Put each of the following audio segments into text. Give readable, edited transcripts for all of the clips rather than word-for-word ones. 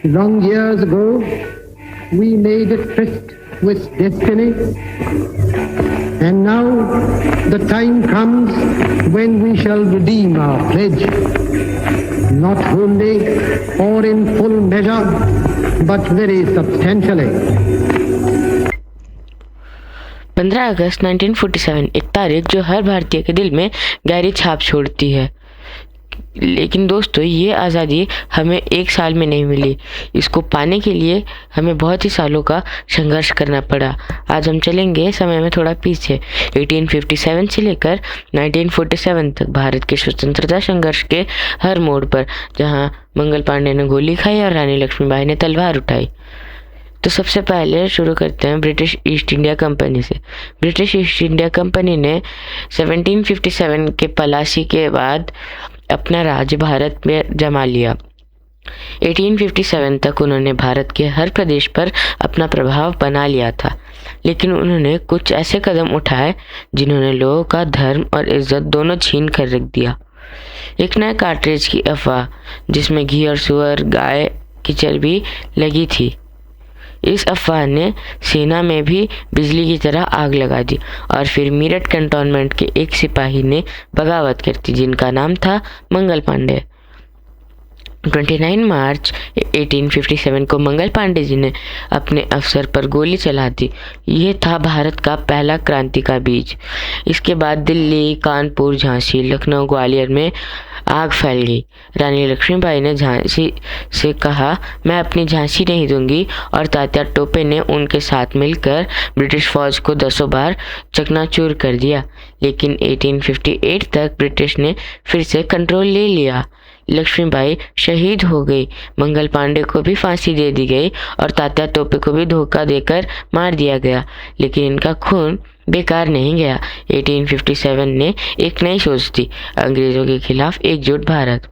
Long years ago, we made a tryst with destiny, and now the time comes when we shall redeem our pledge, not wholly or in full measure, but very substantially. 15 अगस्त 1947 एक तारीख जो हर भारतीय के दिल में गहरी छाप छोड़ती है। लेकिन दोस्तों, ये आज़ादी हमें एक साल में नहीं मिली। इसको पाने के लिए हमें बहुत ही सालों का संघर्ष करना पड़ा। आज हम चलेंगे समय में थोड़ा पीछे। 1857 से लेकर 1947 तक भारत के स्वतंत्रता संघर्ष के हर मोड़ पर, जहां मंगल पांडे ने गोली खाई और रानी लक्ष्मीबाई ने तलवार उठाई। तो सबसे पहले शुरू करते हैं ब्रिटिश ईस्ट इंडिया कंपनी से। ब्रिटिश ईस्ट इंडिया कंपनी ने 1757 के पलासी के बाद अपना राज्य भारत में जमा लिया। 1857 तक उन्होंने भारत के हर प्रदेश पर अपना प्रभाव बना लिया था, लेकिन उन्होंने कुछ ऐसे कदम उठाए जिन्होंने लोगों का धर्म और इज्जत दोनों छीन कर रख दिया। एक नए कार्ट्रिज की अफवाह, जिसमें घी और सुअर गाय की चर्बी लगी थी, इस अफवाह ने सेना में भी बिजली की तरह आग लगा दी और फिर मीरठ कैंटोनमेंट के एक सिपाही ने बगावत कर दी, जिनका नाम था मंगल पांडे। 29 मार्च 1857 को मंगल पांडे जी ने अपने अफसर पर गोली चला दी। यह था भारत का पहला क्रांति का बीज। इसके बाद दिल्ली, कानपुर, झांसी, लखनऊ, ग्वालियर में आग फैल गई। रानी लक्ष्मीबाई ने झांसी से कहा, मैं अपनी झांसी नहीं दूंगी, और तात्या टोपे ने उनके साथ मिलकर ब्रिटिश फौज को 10 बार चकनाचूर कर दिया। लेकिन 1858 तक ब्रिटिश ने फिर से कंट्रोल ले लिया। लक्ष्मीबाई शहीद हो गई, मंगल पांडे को भी फांसी दे दी गई और तात्या टोपे को भी धोखा देकर मार दिया गया। लेकिन इनका खून बेकार नहीं गया। 1857 ने एक नई सोच दी, अंग्रेजों के खिलाफ एकजुट भारत।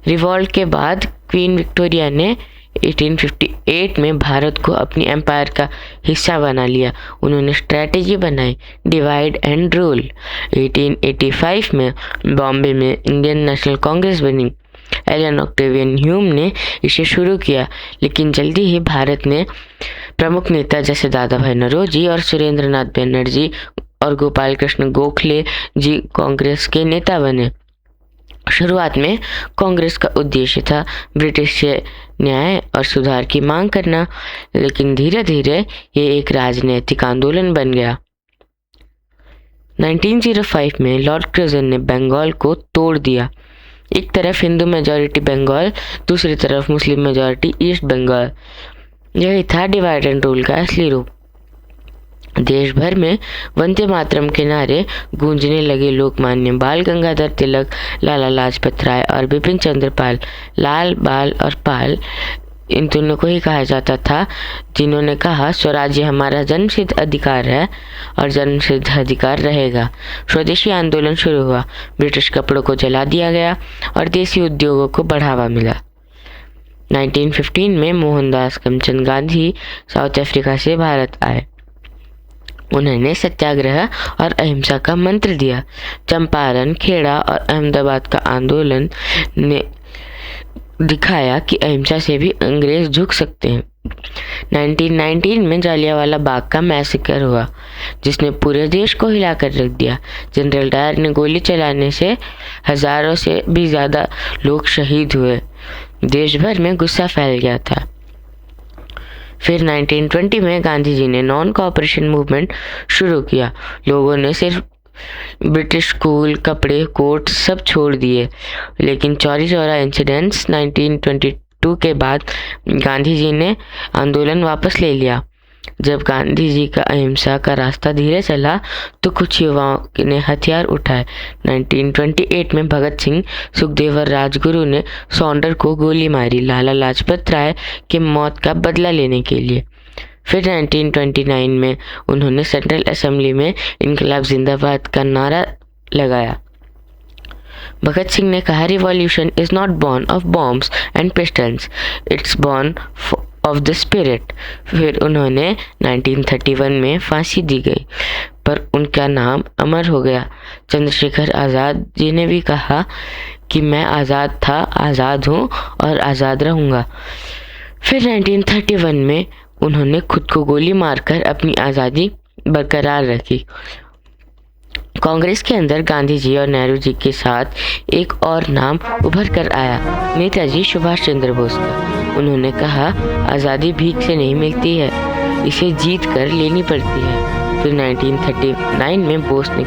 रिवॉल्ट के बाद क्वीन विक्टोरिया ने 1858 में भारत को अपनी एम्पायर का हिस्सा बना लिया। उन्होंने स्ट्रैटेजी बनाई, डिवाइड एंड रूल। 1885 में बॉम्बे में इंडियन नेशनल कांग्रेस बनी। एलन ऑक्टेवियन ह्यूम ने इसे शुरू किया, लेकिन जल्दी ही भारत ने प्रमुख नेता जैसे दादा भाई नौरोजी और सुरेंद्र नाथ बनर्जी और गोपाल कृष्ण गोखले जी कांग्रेस के नेता बने। शुरुआत में कांग्रेस का उद्देश्य था ब्रिटिश से न्याय और सुधार की मांग करना, लेकिन धीरे धीरे ये एक राजनीतिक आंदोलन बन गया। 1905 में लॉर्ड कर्जन ने बंगाल को तोड़ दिया। एक तरफ हिंदू मेजॉरिटी बंगाल, दूसरी तरफ मुस्लिम मेजॉरिटी ईस्ट बंगाल। यही था डिवाइड एंड रूल का असली रूप। देश भर में वंदे मातरम के नारे गूंजने लगे। लोकमान्य बाल गंगाधर तिलक, लाला लाजपत राय और बिपिन चंद्र पाल, लाल, बाल और पाल, इन दोनों को ही कहा जाता था, जिन्होंने कहा, स्वराज्य हमारा जन्मसिद्ध अधिकार है और जन्मसिद्ध अधिकार रहेगा। स्वदेशी आंदोलन शुरू हुआ। ब्रिटिश कपड़ों को जला दिया गया और देसी उद्योगों को बढ़ावा मिला। 1915 में मोहनदास करमचंद गांधी साउथ अफ्रीका से भारत आए। उन्होंने सत्याग्रह और अहिंसा का मंत्र दिया। चंपारण, खेड़ा और अहमदाबाद का आंदोलन ने दिखाया कि अहिंसा से भी अंग्रेज झुक सकते हैं। 1919 में जालियांवाला बाग का मैसेकर हुआ, जिसने पूरे देश को हिलाकर रख दिया। जनरल डायर ने गोली चलाने से हजारों से भी ज्यादा लोग शहीद हुए। देश भर में गुस्सा फैल गया था। फिर 1920 में गांधी जी ने नॉन कोऑपरेशन मूवमेंट शुरू किया। लोगों ने सिर्फ ब्रिटिश स्कूल, कपड़े, कोट सब छोड़ दिए। लेकिन चौरी चौरा इंसिडेंट्स 1922 के बाद गांधी जी ने आंदोलन वापस ले लिया। जब गांधी जी का अहिंसा का रास्ता धीरे चला तो कुछ युवाओं ने हथियार उठाए। 1928 में भगत सिंह, सुखदेव और राजगुरु ने सौंडर को गोली मारी, लाला लाजपत राय की मौत का बदला लेने के लिए। फिर 1929 में उन्होंने सेंट्रल असेंबली में इनकलाब जिंदाबाद का नारा लगाया। भगत सिंह ने कहा, revolution is not born of bombs and pistols, it's born of the spirit. फिर उन्होंने 1931 में फांसी दी गई, पर उनका नाम अमर हो गया। चंद्रशेखर आज़ाद जी ने भी कहा, कि मैं आज़ाद था, आज़ाद हूँ और आज़ाद रहूँगा। फिर 1931 में उन्होंने खुद को गोली मारकर अपनी आज़ादी बरकरार रखी। कांग्रेस के अंदर गांधी जी और नेहरू जी के साथ एक और नाम उभर कर आया, नेताजी सुभाष चंद्र बोस का। उन्होंने कहा, आज़ादी भीख से नहीं मिलती है, इसे जीत कर लेनी पड़ती है। फिर 1939 में बोस ने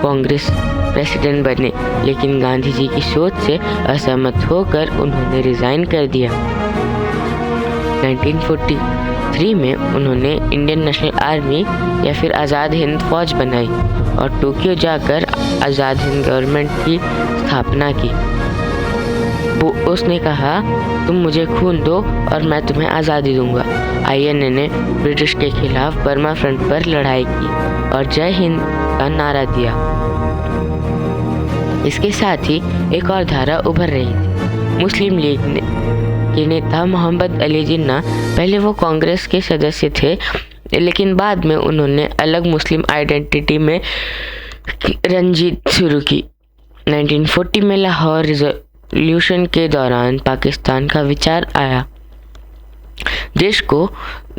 कांग्रेस प्रेसिडेंट बने, लेकिन गांधी जी की सोच से असहमत होकर उन्होंने रिजाइन कर दिया। 1943 में उन्होंने इंडियन नेशनल आर्मी या फिर आज़ाद हिंद फौज बनाई और टोक्यो जाकर आज़ाद हिंद गवर्नमेंट की स्थापना की। उसने कहा, तुम मुझे खून दो और मैं तुम्हें आज़ादी दूंगा। आईएनए ने ब्रिटिश के खिलाफ बर्मा फ्रंट पर लड़ाई की और जय हिंद का नारा दिया। इसके साथ ही एक और धारा उभर रही थी। मुस्लिम लीग के नेता मोहम्मद अली जिन्ना, पहले वो कांग्रेस के सदस्य थे, लेकिन बाद में उन्होंने अलग मुस्लिम आइडेंटिटी में रंजीत शुरू की। 1940 में लाहौर रिवॉल्यूशन के दौरान पाकिस्तान का विचार आया। देश को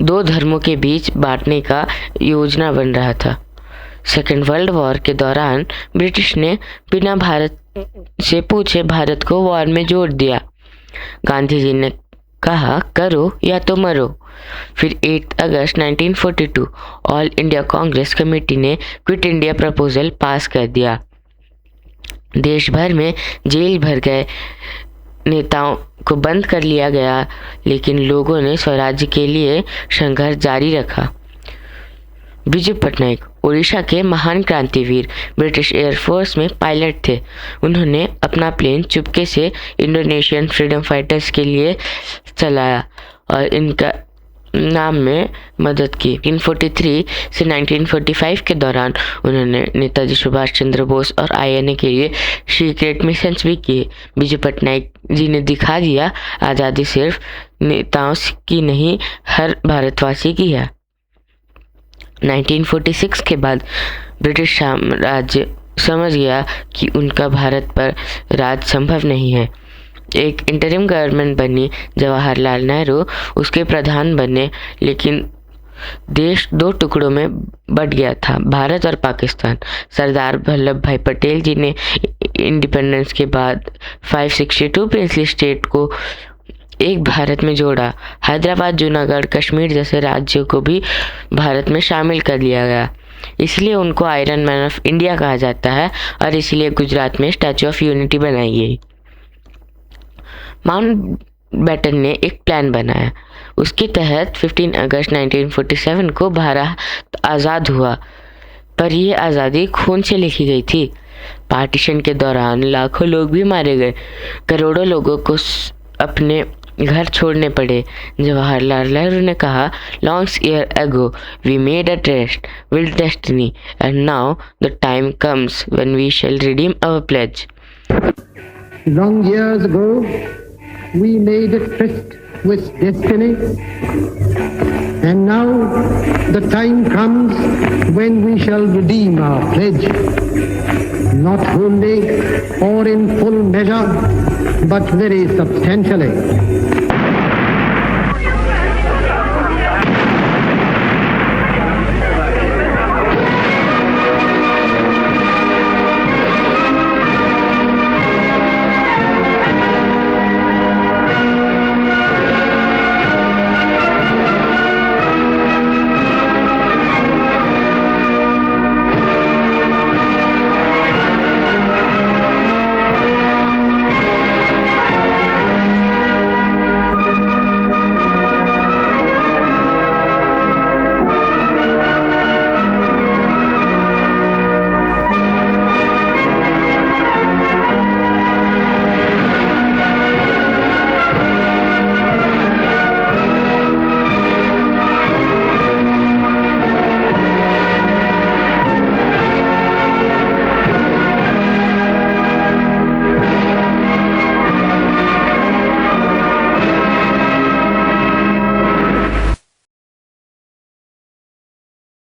दो धर्मों के बीच बांटने का योजना बन रहा था। सेकेंड वर्ल्ड वॉर के दौरान ब्रिटिश ने बिना भारत से पूछे भारत को वॉर में जोड़ दिया। गांधी जी ने कहा, करो या तो मरो। फिर 8 अगस्त 1942 ऑल इंडिया कांग्रेस कमेटी ने क्विट इंडिया प्रपोजल पास कर दिया। देश भर में जेल भर गए, नेताओं को बंद कर लिया गया, लेकिन लोगों ने स्वराज्य के लिए संघर्ष जारी रखा। बिजू पटनायक ओडिशा के महान क्रांतिवीर, ब्रिटिश एयरफोर्स में पायलट थे। उन्होंने अपना प्लेन चुपके से इंडोनेशियन फ्रीडम फाइटर्स के लिए चलाया और इनका नाम में मदद की। 1943 से 1945 के दौरान उन्होंने नेताजी सुभाष चंद्र बोस और आईएनए के लिए सीक्रेट मिशंस भी किए। बिजू पटनायक जी ने दिखा दिया, आज़ादी सिर्फ नेताओं की नहीं, हर भारतवासी की है। 1946 के बाद ब्रिटिश साम्राज्य समझ गया कि उनका भारत पर राज संभव नहीं है। एक इंटरिम गवर्नमेंट बनी, जवाहरलाल नेहरू उसके प्रधान बने, लेकिन देश दो टुकड़ों में बट गया था, भारत और पाकिस्तान। सरदार वल्लभ भाई पटेल जी ने इंडिपेंडेंस के बाद 562 प्रिंसली स्टेट को एक भारत में जोड़ा। हैदराबाद, जूनागढ़, कश्मीर जैसे राज्यों को भी भारत में शामिल कर लिया गया। इसलिए उनको आयरन मैन ऑफ इंडिया कहा जाता है और इसलिए गुजरात में स्टैचू ऑफ यूनिटी बनाई गई। माउंटबेटन ने एक प्लान बनाया। उसके तहत 15 अगस्त 1947 को भारत आज़ाद हुआ, पर यह आज़ादी खून से लिखी गई थी। पार्टीशन के दौरान लाखों लोग भी मारे गए, करोड़ों लोगों को अपने घर छोड़ने पड़े। जवाहरलाल नेहरू ने कहा, long year ago we made a trust with destiny and now the time comes when we shall redeem our pledge. Long years ago, we made a tryst with destiny, and now the time comes when we shall redeem our pledge, not wholly or in full measure, but very substantially.